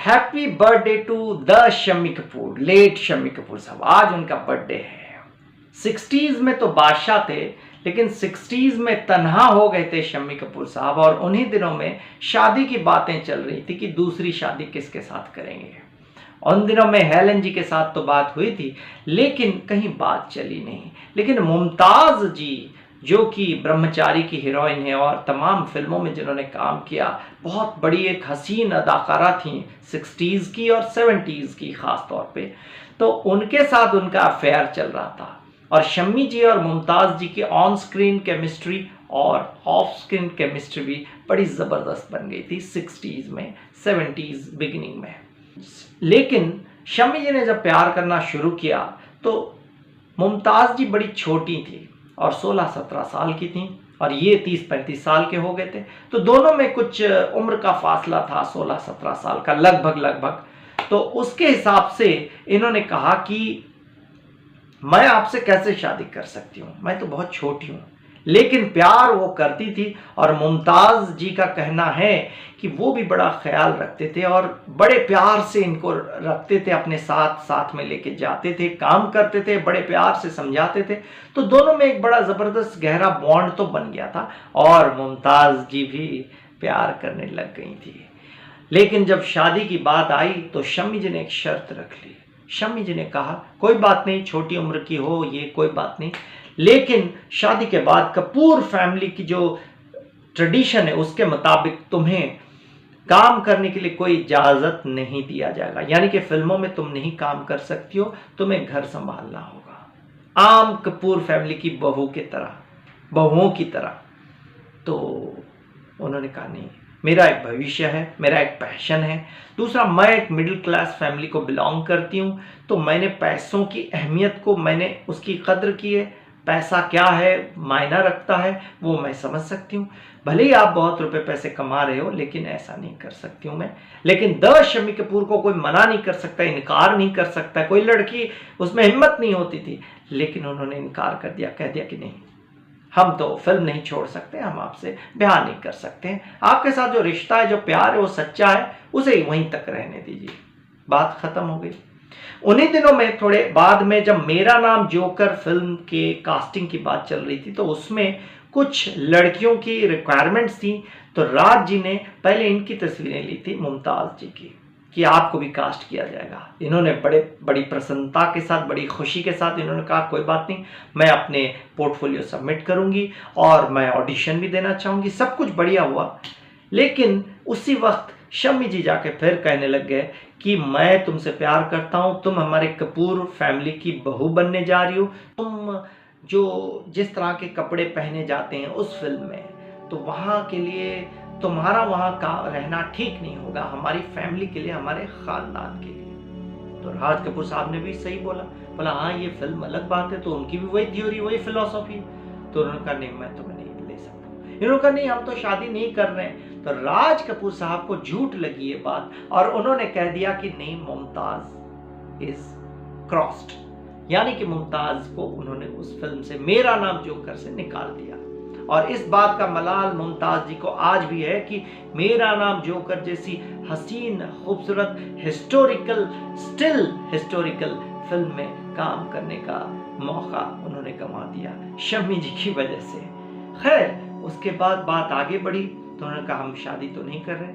Happy birthday to the Shammi Kapoor, late Shammi Kapoor साहब। आज उनका बर्थडे है। 60s में तो बादशाह थे, लेकिन 60s में तन्हा हो गए थे शम्मी कपूर साहब, और उन्हीं दिनों में शादी की बातें चल रही थी कि दूसरी शादी किसके साथ करेंगे। उन दिनों में हेलन जी के साथ तो बात हुई थी, लेकिन कहीं बात चली नहीं। लेकिन मुमताज़ जी, जो कि ब्रह्मचारी की हीरोइन है और तमाम फिल्मों में जिन्होंने काम किया, बहुत बड़ी एक हसीन अदाकारा थी 60s की और 70s की ख़ास तौर पे, तो उनके साथ उनका अफेयर चल रहा था। और शम्मी जी और मुमताज़ जी की ऑन स्क्रीन केमिस्ट्री और ऑफ स्क्रीन केमिस्ट्री भी बड़ी ज़बरदस्त बन गई थी 60s में, 70s बिगिनिंग में। लेकिन शम्मी जी ने जब प्यार करना शुरू किया तो मुमताज़ जी बड़ी छोटी थी और 16-17 साल की थी, और ये 30-35 साल के हो गए थे। तो दोनों में कुछ उम्र का फासला था, 16-17 साल का लगभग। तो उसके हिसाब से इन्होंने कहा कि मैं आपसे कैसे शादी कर सकती हूँ, मैं तो बहुत छोटी हूँ। लेकिन प्यार वो करती थी, और मुमताज़ जी का कहना है कि वो भी बड़ा ख्याल रखते थे और बड़े प्यार से इनको रखते थे, अपने साथ में लेके जाते थे, काम करते थे, बड़े प्यार से समझाते थे। तो दोनों में एक बड़ा ज़बरदस्त गहरा बॉन्ड तो बन गया था, और मुमताज़ जी भी प्यार करने लग गई थी। लेकिन जब शादी की बात आई तो शम्मी जी ने एक शर्त रख ली। शम्मी जी ने कहा, कोई बात नहीं, छोटी उम्र की हो, ये कोई बात नहीं, लेकिन शादी के बाद कपूर फैमिली की जो ट्रेडिशन है उसके मुताबिक तुम्हें काम करने के लिए कोई इजाज़त नहीं दिया जाएगा। यानी कि फिल्मों में तुम नहीं काम कर सकती हो, तुम्हें घर संभालना होगा, आम कपूर फैमिली की बहुओं की तरह। तो उन्होंने कहा, नहीं, मेरा एक भविष्य है, मेरा एक पैशन है। दूसरा, मैं एक मिडिल क्लास फैमिली को बिलोंग करती हूँ, तो मैंने पैसों की अहमियत को, मैंने उसकी कद्र की है। पैसा क्या है, मायना रखता है, वो मैं समझ सकती हूँ। भले ही आप बहुत रुपए पैसे कमा रहे हो, लेकिन ऐसा नहीं कर सकती हूँ मैं। लेकिन द शम्मी कपूर को कोई मना नहीं कर सकता, इनकार नहीं कर सकता। कोई लड़की उसमें हिम्मत नहीं होती थी, लेकिन उन्होंने इनकार कर दिया, कह दिया कि नहीं, हम तो फिल्म नहीं छोड़ सकते, हम आपसे ब्याह नहीं कर सकते, आपके साथ जो रिश्ता है, जो प्यार है, वो सच्चा है, उसे ही वहीं तक रहने दीजिए। बात खत्म हो गई। उन्हीं दिनों में थोड़े बाद में जब मेरा नाम जोकर फिल्म के कास्टिंग की बात चल रही थी, तो उसमें कुछ लड़कियों की रिक्वायरमेंट्स थी। तो राज जी ने पहले इनकी तस्वीरें ली थी, मुमताज़ जी की, कि आपको भी कास्ट किया जाएगा। इन्होंने बड़ी प्रसन्नता के साथ, बड़ी खुशी के साथ इन्होंने कहा, कोई बात नहीं, मैं अपने पोर्टफोलियो सबमिट करूंगी और मैं ऑडिशन भी देना चाहूँगी। सब कुछ बढ़िया हुआ। लेकिन उसी वक्त शम्मी जी जाके फिर कहने लग गए कि मैं तुमसे प्यार करता हूँ, तुम हमारे कपूर फैमिली की बहू बनने जा रही हो, तुम जो जिस तरह के कपड़े पहने जाते हैं उस फिल्म में, तो वहाँ के लिए तुम्हारा वहाँ का रहना ठीक नहीं होगा, हमारी फैमिली के लिए, हमारे ख़ानदान के लिए। तो राज कपूर साहब ने भी सही बोला, हाँ, ये फिल्म अलग बात है, तो उनकी भी वही थ्योरी, वही फिलॉसफी। तो उन्होंने कहा, नहीं, मैं तुम्हें नहीं ले सकता। इन्होंने कहा, नहीं, हम तो शादी नहीं कर रहे हैं। तो राज कपूर साहब को झूठ लगी ये बात, और उन्होंने कह दिया कि नहीं, मुमताज़ इज क्रॉस्ड, यानी कि मुमताज़ को उन्होंने उस फिल्म से, मेरा नाम जोकर से, निकाल दिया। और इस बात का मलाल मुमताज़ जी को आज भी है कि मेरा नाम जोकर जैसी हसीन, खूबसूरत, हिस्टोरिकल फिल्म में काम करने का मौका उन्होंने गंवा दिया शम्मी जी की वजह से। खैर, उसके बाद बात आगे बढ़ी, तो उन्होंने कहा, हम शादी तो नहीं कर रहे।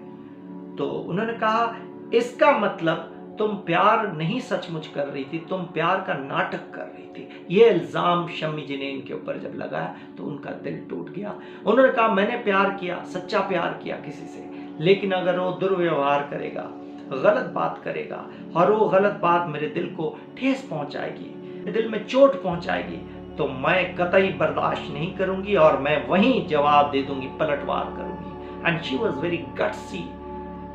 तो उन्होंने कहा, इसका मतलब तुम प्यार नहीं सचमुच कर रही थी, तुम प्यार का नाटक कर रही थी। ये इल्ज़ाम शम्मी जी ने इनके ऊपर जब लगाया तो उनका दिल टूट गया। उन्होंने कहा, मैंने प्यार किया, सच्चा प्यार किया किसी से, लेकिन अगर वो दुर्व्यवहार करेगा, गलत बात करेगा, और वो गलत बात मेरे दिल को ठेस पहुंचाएगी, मेरे दिल में चोट पहुंचाएगी, तो मैं कतई बर्दाश्त नहीं करूंगी और मैं वहीं जवाब दे दूंगी, पलटवार करूंगी। And she was very gutsy,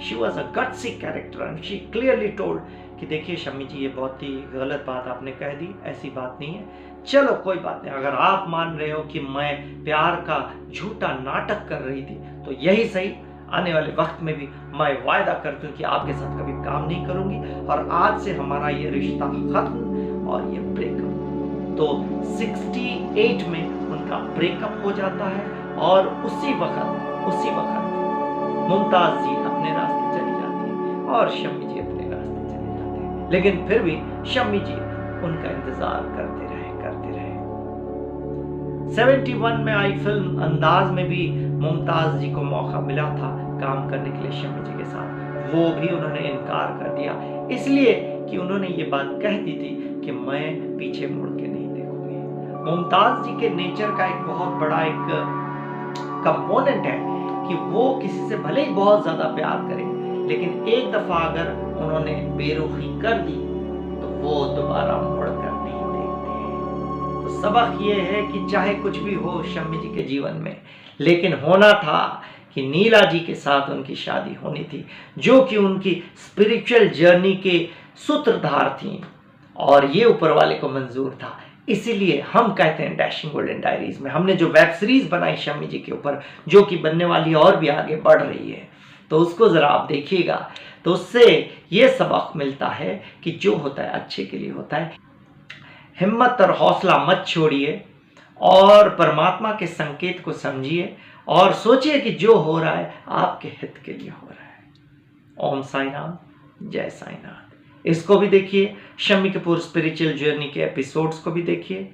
she was a gutsy character, and she clearly told कि देखिए शम्मी जी, ये बहुत ही गलत बात आपने कह दी, ऐसी बात नहीं है। चलो कोई बात नहीं, अगर आप मान रहे हो कि मैं प्यार का झूठा नाटक कर रही थी, तो यही सही, आने वाले वक्त में भी मैं वायदा करती हूँ कि आपके साथ कभी काम नहीं करूंगी, और आज से हमारा ये रिश्ता खत्म और ये ब्रेकअप। तो 68 में उनका ब्रेकअप हो जाता है, और उसी वक्त मुमताज़ जी अपने रास्ते चली जाती है। और शम्मी जी अपने रास्ते चले जाते हैं। लेकिन फिर भी शम्मी जी उनका इंतजार करते रहे। 71 में आई फिल्म अंदाज में भी मुमताज जी को मौका मिला था काम करने के लिए शम्मी जी के साथ, वो भी उन्होंने इनकार कर दिया, इसलिए कि उन्होंने ये बात कह दी थी कि मैं पीछे मुड़ के नहीं देखूंगी। मुमताज जी के नेचर का एक बहुत बड़ा एक कंपोनेंट है कि वो किसी से भले ही बहुत ज्यादा प्यार करें, लेकिन एक दफा अगर उन्होंने बेरुखी कर दी तो वो दोबारा मुड़कर नहीं देखते। तो सबक ये है कि चाहे कुछ भी हो शम्मी जी के जीवन में, लेकिन होना था कि नीला जी के साथ उनकी शादी होनी थी, जो कि उनकी स्पिरिचुअल जर्नी के सूत्रधार थी, और ये ऊपर वाले को मंजूर था। इसीलिए हम कहते हैं डैशिंग गोल्डन डायरीज में हमने जो वेब सीरीज बनाई शम्मी जी के ऊपर, जो कि बनने वाली और भी आगे बढ़ रही है, तो उसको ज़रा आप देखिएगा, तो उससे ये सबक मिलता है कि जो होता है अच्छे के लिए होता है। हिम्मत और हौसला मत छोड़िए और परमात्मा के संकेत को समझिए और सोचिए कि जो हो रहा है आपके हित के लिए हो रहा है। ओम साई राम, जय साई नाथ। इसको भी देखिए, शम्मी कपूर स्पिरिचुअल जर्नी के एपिसोड्स को भी देखिए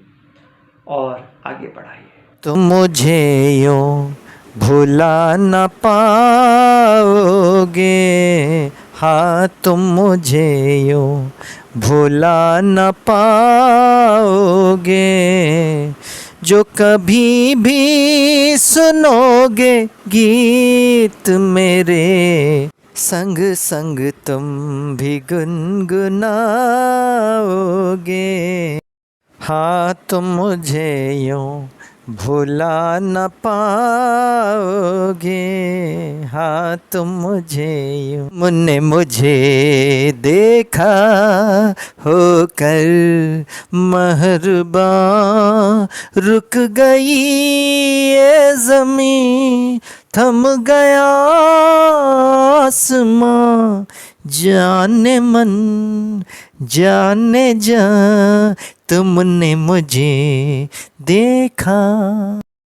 और आगे बढ़ाइए। तुम मुझे यूं भुला न पाओगे, हाँ तुम मुझे यूं भुला न पाओगे, जो कभी भी सुनोगे गीत मेरे, संग संग तुम भी गुनगुनाओगे। हाँ तुम मुझे यूं भुला न पाओगे, हाँ तुम मुझे यूं। मुन्ने मुझे देखा होकर महरबां, रुक गई ये ज़मीं, थम गया आसमां, जाने मन जाने जा, तुमने मुझे देखा।